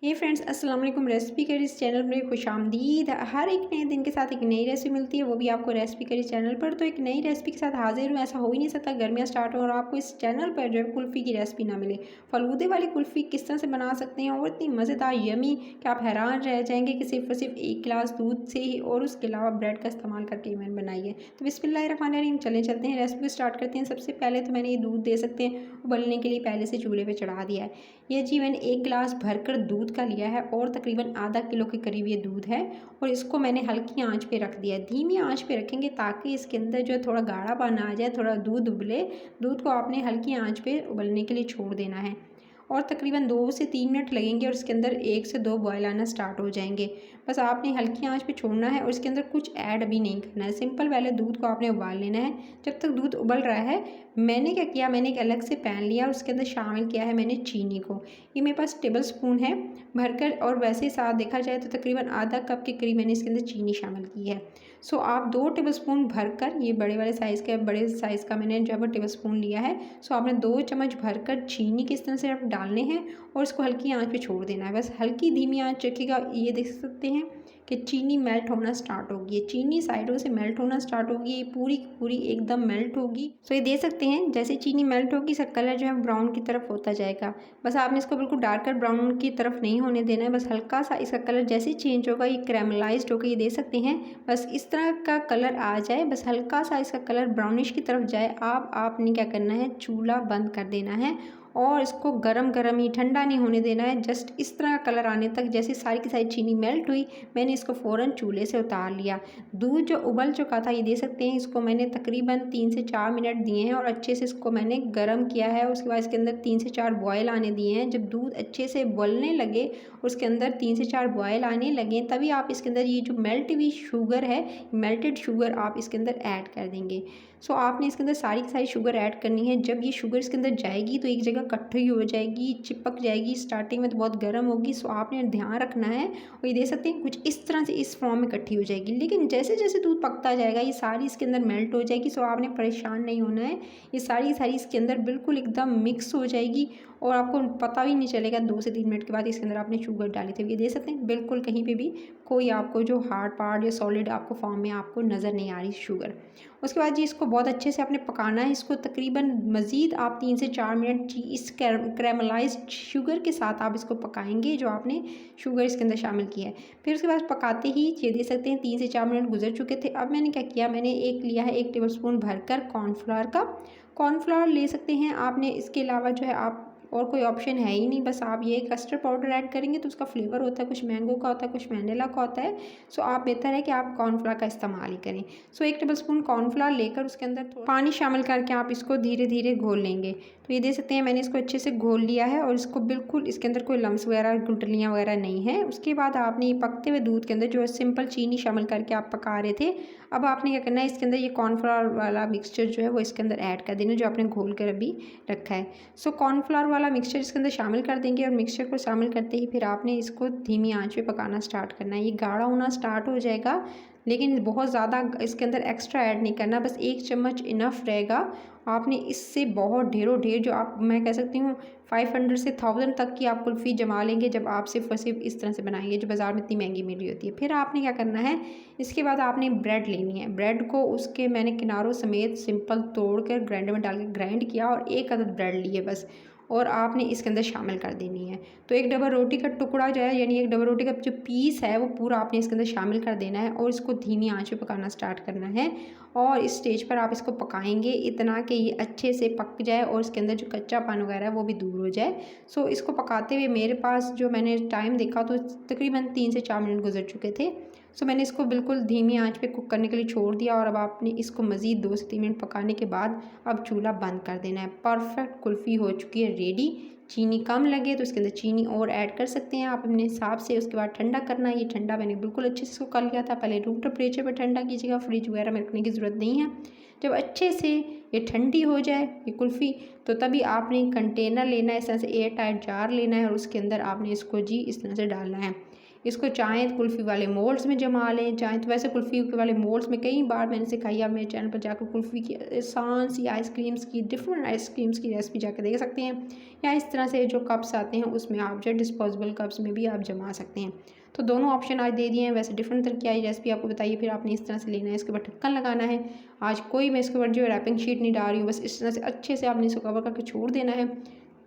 हे friends, अस्सलाम वालेकुम। Recipe करी इस चैनल में खुशामदीद। हर एक नए दिन के साथ एक नई रेसिपी मिलती है, वो भी आपको रेसिपी करी चैनल पर। तो एक नई रेसिपी के साथ हाजिर हूँ। ऐसा हो ही नहीं सकता गर्मियाँ स्टार्ट हो और आपको इस चैनल पर जो है कुल्फ़ी की रेसिपी ना मिले। फ़लूदे वाली कुल्फ़ी किस तरह से बना सकते हैं और इतनी मज़ेदार यमी कि आप हैरान रह जाएंगे कि सिर्फ और सिर्फ एक गिलास दूध से ही और उसके अलावा ब्रेड का इस्तेमाल करके मैंने बनाई है। तो बिस्मिल्लाहिर्रहमानिर्रहीम, चलते हैं रेसिपी स्टार्ट करते हैं। सबसे पहले तो मैंने ये दूध दे सकते हैं उबलने के लिए पहले से चूल्हे पर चढ़ा दिया है। ये जी मैंने एक गिलास भरकर दूध का लिया है और तकरीबन आधा किलो के करीब ये दूध है। और इसको मैंने हल्की आंच पे रख दिया है। धीमी आंच पे रखेंगे ताकि इसके अंदर जो थोड़ा गाढ़ापन आ जाए, थोड़ा दूध उबले। दूध को आपने हल्की आंच पे उबलने के लिए छोड़ देना है और तकरीबन 2 से 3 मिनट लगेंगे और इसके अंदर 1 से 2 बॉयल आना स्टार्ट हो जाएंगे। बस आपने हल्की आंच पे छोड़ना है और इसके अंदर कुछ ऐड भी नहीं करना है। सिंपल पहले दूध को आपने उबाल लेना है। जब तक दूध उबल रहा है मैंने क्या किया, मैंने एक अलग से पैन लिया और उसके अंदर शामिल किया है मैंने चीनी को। ये मेरे पास टेबल स्पून है भरकर, और वैसे ही साथ देखा जाए तो तकरीबन आधा कप के करीब मैंने इसके अंदर चीनी शामिल की है। सो आप 2 टेबल स्पून भरकर, ये बड़े साइज़ का मैंने जब टेबल स्पून लिया है। सो आपने 2 चम्मच भरकर चीनी किस तरह से आप डालने हैं और इसको हल्की आंच पे छोड़ देना है। बस हल्की धीमी आंच रखिएगा। ये देख सकते हैं कि चीनी मेल्ट होना स्टार्ट होगी। ये चीनी साइडों से मेल्ट होना स्टार्ट होगी, ये पूरी पूरी एकदम मेल्ट होगी। सो ये देख सकते हैं जैसे चीनी मेल्ट होगी इसका कलर जो है ब्राउन की तरफ होता जाएगा। बस आपने इसको बिल्कुल डार्कर ब्राउन की तरफ नहीं होने देना है। बस हल्का सा इसका कलर जैसे चेंज होगा ये कैरामलाइज्ड होकर, ये देख सकते हैं बस इस तरह का कलर आ जाए, बस हल्का सा इसका कलर ब्राउनिश की तरफ जाए। आपने क्या करना है, चूल्हा बंद कर देना है और इसको गरम गरम ही, ठंडा नहीं होने देना है। जस्ट इस तरह का कलर आने तक, जैसे सारी की सारी चीनी मेल्ट हुई मैंने इसको फ़ौरन चूल्हे से उतार लिया। दूध जो उबल चुका था ये देख सकते हैं, इसको मैंने तकरीबन 3 से 4 मिनट दिए हैं और अच्छे से इसको मैंने गर्म किया है। उसके बाद इसके अंदर 3 से 4 बॉयल आने दिए हैं। जब दूध अच्छे से उबलने लगे उसके अंदर 3 से 4 बॉयल आने लगे तभी आप इसके अंदर ये जो मेल्ट हुई शुगर है, मेल्टेड शुगर आप इसके अंदर ऐड कर देंगे। सो आपने इसके अंदर सारी की सारी शुगर ऐड करनी है। जब ये शुगर इसके अंदर जाएगी तो एक जगह इकट्ठी हो जाएगी, चिपक जाएगी। स्टार्टिंग में तो बहुत गर्म होगी, सो आपने ध्यान रखना है। और ये देख सकते हैं कुछ इस तरह से इस फॉर्म में इकट्ठी हो जाएगी। लेकिन जैसे जैसे दूध पकता जाएगा ये सारी इसके अंदर मेल्ट हो जाएगी। सो आपने परेशान नहीं होना है, ये सारी इसके अंदर बिल्कुल एकदम मिक्स हो जाएगी और आपको पता भी नहीं चलेगा। 2 से 3 मिनट के बाद इसके अंदर आपने शुगर डाली थी। ये देख सकते हैं बिल्कुल कहीं पे भी कोई आपको जो हार्ड पार्ट या सॉलिड आपको फॉर्म में आपको नज़र नहीं आ रही शुगर। उसके बाद जी इसको बहुत अच्छे से आपने पकाना है। इसको तकरीबन मज़ीद आप 3 से 4 मिनट जी इस कैरामलाइज्ड शुगर के साथ आप इसको पकाएंगे जो आपने शुगर इसके अंदर शामिल किया है। फिर उसके बाद पकाते ही ये देख सकते हैं 3 से 4 मिनट गुजर चुके थे। अब मैंने क्या किया, मैंने एक लिया है 1 टेबल स्पून भरकर कॉर्नफ्लावर का। कॉर्नफ्लावर ले सकते हैं आपने, इसके अलावा जो है आप और कोई ऑप्शन है ही नहीं। बस आप ये कस्टर्ड पाउडर ऐड करेंगे तो उसका फ्लेवर होता है, कुछ मैंगो का होता है, कुछ वैनिला का होता है। सो आप बेहतर है कि आप कॉर्नफ्लावर का इस्तेमाल ही करें। सो 1 टेबल स्पून कॉर्नफ्लावर लेकर उसके अंदर थोड़ा पानी शामिल करके आप इसको धीरे धीरे घोल लेंगे। तो ये देख सकते हैं मैंने इसको अच्छे से घोल लिया है और इसको बिल्कुल इसके अंदर कोई लम्स वगैरह, गुठलियाँ वगैरह नहीं है। उसके बाद आपने ये पकते हुए दूध के अंदर जो है सिंपल चीनी शामिल करके आप पका रहे थे, अब आपने क्या करना है, इसके अंदर ये कॉर्नफ्लावर वाला मिक्सचर जो है वो इसके अंदर ऐड कर देना जो आपने घोल कर अभी रखा है। सो कॉर्नफ्लावर वाला मिक्सचर इसके अंदर शामिल कर देंगे और मिक्सचर को शामिल करते ही फिर आपने इसको धीमी आंच पे पकाना स्टार्ट करना है। ये गाढ़ा होना स्टार्ट हो जाएगा लेकिन बहुत ज़्यादा इसके अंदर एक्स्ट्रा ऐड नहीं करना, बस 1 चम्मच इनफ रहेगा। आपने इससे बहुत ढेरों ढेर जो आप, मैं कह सकती हूँ 500 से 1000 तक की आप कुल्फ़ी जमा लेंगे जब आप सिर्फ और सिर्फ इस तरह से बनाएंगे जो बाज़ार में इतनी महंगी मिल रही होती है। फिर आपने क्या करना है, इसके बाद आपने ब्रेड लेनी है। ब्रेड को उसके मैंने किनारों समेत सिंपल तोड़ कर ग्राइंडर में डाल के ग्राइंड किया और 1 अदद ब्रेड लिए बस, और आपने इसके अंदर शामिल कर देनी है। तो 1 डबल रोटी का टुकड़ा जो है, यानी 1 डबल रोटी का जो पीस है वो पूरा आपने इसके अंदर शामिल कर देना है और इसको धीमी आंच पे पकाना स्टार्ट करना है। और इस स्टेज पर आप इसको पकाएंगे इतना कि ये अच्छे से पक जाए और इसके अंदर जो कच्चापन वगैरह है वो भी दूर हो जाए। सो इसको पकाते हुए मेरे पास जो मैंने टाइम देखा तो तकरीबन 3 से 4 मिनट गुजर चुके थे। सो मैंने इसको बिल्कुल धीमी आंच पे कुक करने के लिए छोड़ दिया और अब आपने इसको मज़ीद 2 से 3 मिनट पकाने के बाद अब चूल्हा बंद कर देना है। परफेक्ट कुल्फ़ी हो चुकी है रेडी। चीनी कम लगे तो इसके अंदर चीनी और ऐड कर सकते हैं आप अपने हिसाब से। उसके बाद ठंडा करना है। ये ठंडा मैंने बिल्कुल अच्छे से इसको कर लिया था। पहले रूम टेम्परेचर पर ठंडा कीजिएगा, फ्रिज वगैरह में रखने की ज़रूरत नहीं है। जब अच्छे से ये ठंडी हो जाए ये कुल्फ़ी, तो तभी आपने कंटेनर लेना है, इस तरह से एयर टाइट जार लेना है और उसके अंदर आपने इसको जी इस तरह से डालना है। इसको चाहें तो कुल्फ़ी वाले मोल्ड्स में जमा लें, चाहें तो वैसे कुल्फ़ी वाले मोल्ड्स में कई बार मैंने सिखाई है। आप मेरे चैनल पर जाकर कुल्फ़ी की आसान सी आइसक्रीम्स की, डिफरेंट आइसक्रीम्स की रेसिपी जाकर देख सकते हैं। या इस तरह से जो कप्स आते हैं उसमें आप जो डिस्पोजेबल कप्स में भी आप जमा सकते हैं। तो दोनों ऑप्शन आज दे दिए हैं। वैसे डिफरेंट तरह की आई रेसिपी आपको बताइए, फिर आपने इस तरह से लेना है, इसके ऊपर ढक्कन लगाना है। आज कोई मैं इसके ऊपर जो रैपिंग शीट नहीं डाल रही हूँ, बस इस तरह से अच्छे से आपने इसको कवर करके छोड़ देना है।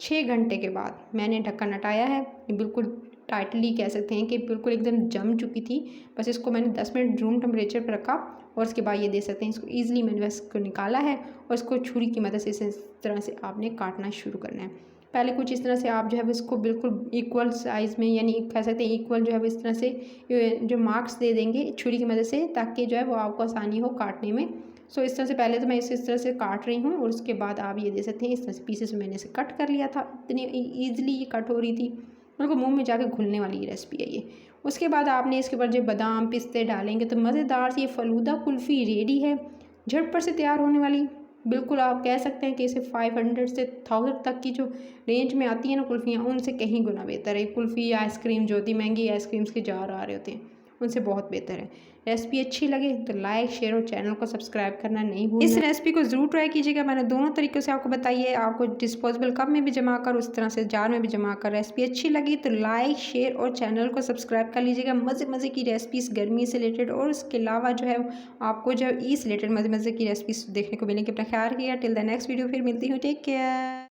6 घंटे के बाद मैंने ढक्कन हटाया है, बिल्कुल टाइटली कह सकते हैं कि बिल्कुल एकदम जम चुकी थी। बस इसको मैंने 10 मिनट रूम टेम्परेचर पर रखा और उसके बाद ये दे सकते हैं, इसको ईज़िली मैंने इसको निकाला है और इसको छुरी की मदद से इस तरह से आपने काटना शुरू करना है। पहले कुछ इस तरह से आप जो है वो इसको बिल्कुल इक्वल साइज़ में, यानी कह सकते हैं इक्वल जो है वो इस तरह से जो मार्क्स दे देंगे छुरी की मदद से, ताकि जो है वो आपको आसानी हो काटने में। सो इस तरह से पहले तो मैं इसे इस तरह से काट रही हूँ और उसके बाद आप ये दे सकते हैं इस तरह से पीसेस में मैंने इसे कट कर लिया था। इतनी ईज़िली ये कट हो रही थी, बिल्कुल मुँह में जाके घुलने वाली रेसिपी है ये। उसके बाद आपने इसके ऊपर जो बादाम पिस्ते डालेंगे तो मज़ेदार सी ये फ़लूदा कुल्फ़ी रेडी है, झटपट से तैयार होने वाली। बिल्कुल आप कह सकते हैं कि इसे 500 से 1000 तक की जो रेंज में आती है ना कुल्फ़ियाँ, उनसे कहीं गुना बेहतर है कुल्फ़ी या आइसक्रीम। जो होती महंगी आइसक्रीम्स के जार आ रहे होते हैं उनसे बहुत बेहतर है। रेसिपी अच्छी लगे तो लाइक शेयर और चैनल को सब्सक्राइब करना नहीं भूलना। इस रेसिपी को ज़रूर ट्राई कीजिएगा। मैंने दोनों तरीक़ों से आपको बताई है, आपको डिस्पोजेबल कप में भी जमा कर, उस तरह से जार में भी जमा कर। रेसिपी अच्छी लगी तो लाइक शेयर और चैनल को सब्सक्राइब कर लीजिएगा। मज़े मज़े की रेसिपीज़ गर्मी से रिलेटेड और उसके अलावा जो है आपको जो ई से रिलेटेड मज़े मज़े की रेसिपीज़ देखने को मिलेंगी। अपना ख्याल रखिएगा। टिल द नेक्स्ट वीडियो फिर मिलती हूँ। Take care.